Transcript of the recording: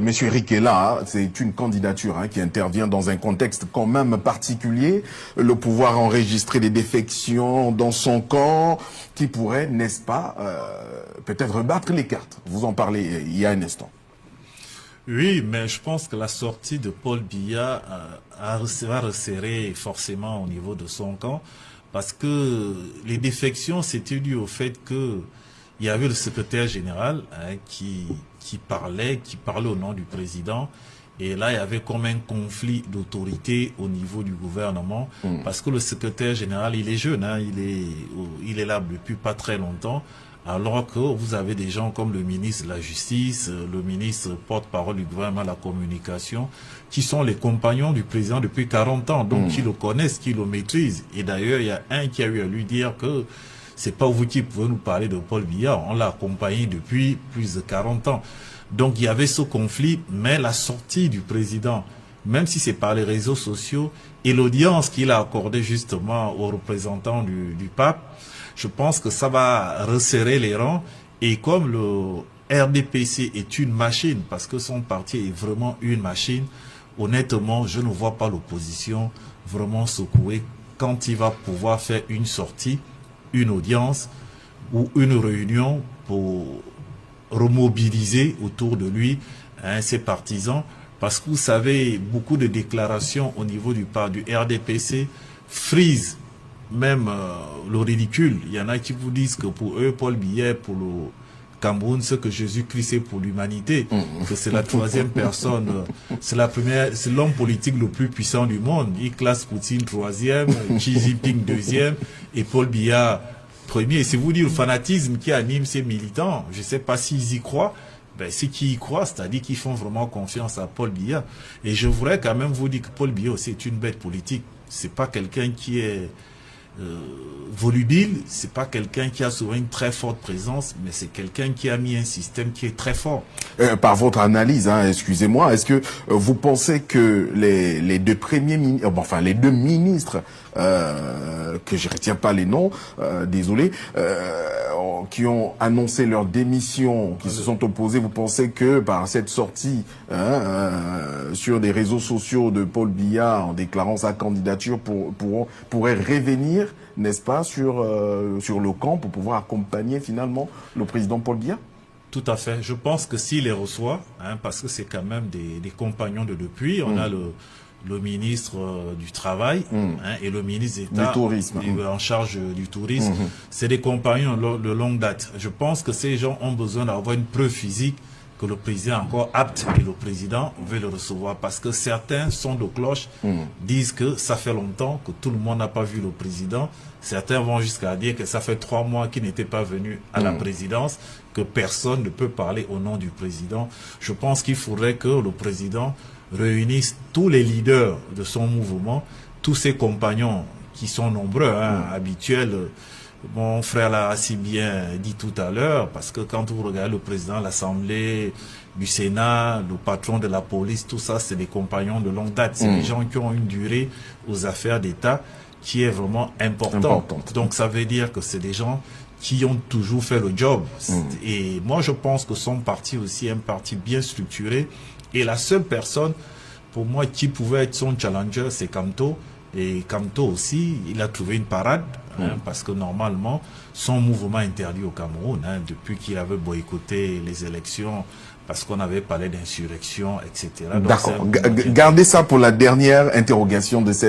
Monsieur Rikela, c'est une candidature qui intervient dans un contexte quand même particulier. Le pouvoir enregistrer des défections dans son camp qui pourrait, n'est-ce pas, peut-être rebattre les cartes. Vous en parlez il y a un instant. Oui, mais je pense que la sortie de Paul Biya va resserrer forcément au niveau de son camp, parce que les défections, c'était dû au fait que il y avait le secrétaire général qui parlait au nom du président. Et là, il y avait comme un conflit d'autorité au niveau du gouvernement, parce que le secrétaire général, il est jeune, il est là depuis pas très longtemps, alors que vous avez des gens comme le ministre de la Justice, le ministre porte-parole du gouvernement de la Communication, qui sont les compagnons du président depuis 40 ans, donc qui le connaissent, qui le maîtrisent. Et d'ailleurs, il y a un qui a eu à lui dire que c'est pas vous qui pouvez nous parler de Paul Biya, on l'a accompagné depuis plus de 40 ans. Donc il y avait ce conflit, mais la sortie du président, même si c'est par les réseaux sociaux, et l'audience qu'il a accordée justement aux représentants du pape, je pense que ça va resserrer les rangs. Et comme le RDPC est une machine, parce que son parti est vraiment une machine, honnêtement, je ne vois pas l'opposition vraiment secouer quand il va pouvoir faire une sortie, une audience ou une réunion pour remobiliser autour de lui ses partisans. Parce que vous savez, beaucoup de déclarations au niveau du RDPC frisent même le ridicule. Il y en a qui vous disent que pour eux, Paul Biya, pour le Cameroun, ce que Jésus-Christ est pour l'humanité, que c'est la troisième personne, c'est l'homme politique le plus puissant du monde. Il classe Poutine troisième, Xi Jinping deuxième, et Paul Biya premier. Et c'est vous dire le fanatisme qui anime ces militants. Je ne sais pas s'ils y croient. Ben, ceux qui y croient, c'est-à-dire qu'ils font vraiment confiance à Paul Biya. Et je voudrais quand même vous dire que Paul Biya aussi est une bête politique. C'est pas quelqu'un qui est volubile, c'est pas quelqu'un qui a souvent une très forte présence, mais c'est quelqu'un qui a mis un système qui est très fort. Par votre analyse, excusez-moi, est-ce que vous pensez que les deux premiers ministres, enfin les deux ministres, que je retiens pas les noms, désolé, qui ont annoncé leur démission, qui se sont opposés, vous pensez que par cette sortie sur des réseaux sociaux de Paul Biya en déclarant sa candidature pourrait revenir, n'est-ce pas, sur le camp pour pouvoir accompagner finalement le président Paul Biya? Tout à fait. Je pense que s'il les reçoit, parce que c'est quand même des compagnons de depuis, on a le ministre du Travail et le ministre d'État en charge du tourisme. C'est des compagnons de longue date. Je pense que ces gens ont besoin d'avoir une preuve physique que le président est encore apte et le président veut le recevoir. Parce que certains sons de cloche disent que ça fait longtemps que tout le monde n'a pas vu le président. Certains vont jusqu'à dire que ça fait 3 mois qu'il n'était pas venu à la présidence, que personne ne peut parler au nom du président. Je pense qu'il faudrait que le président réunisse tous les leaders de son mouvement, tous ses compagnons qui sont nombreux, habituels. Mon frère l'a si bien dit tout à l'heure, parce que quand vous regardez le président de l'Assemblée, du Sénat, le patron de la police, tout ça, c'est des compagnons de longue date. C'est des gens qui ont une durée aux affaires d'État qui est vraiment importante. Donc ça veut dire que c'est des gens qui ont toujours fait le job. Et moi, je pense que son parti aussi est un parti bien structuré. Et la seule personne, pour moi, qui pouvait être son challenger, c'est Kamto. Et Kamto aussi, il a trouvé une parade, parce que normalement, son mouvement interdit au Cameroun, depuis qu'il avait boycotté les élections, parce qu'on avait parlé d'insurrection, etc. D'accord. Gardez ça pour la dernière interrogation de cette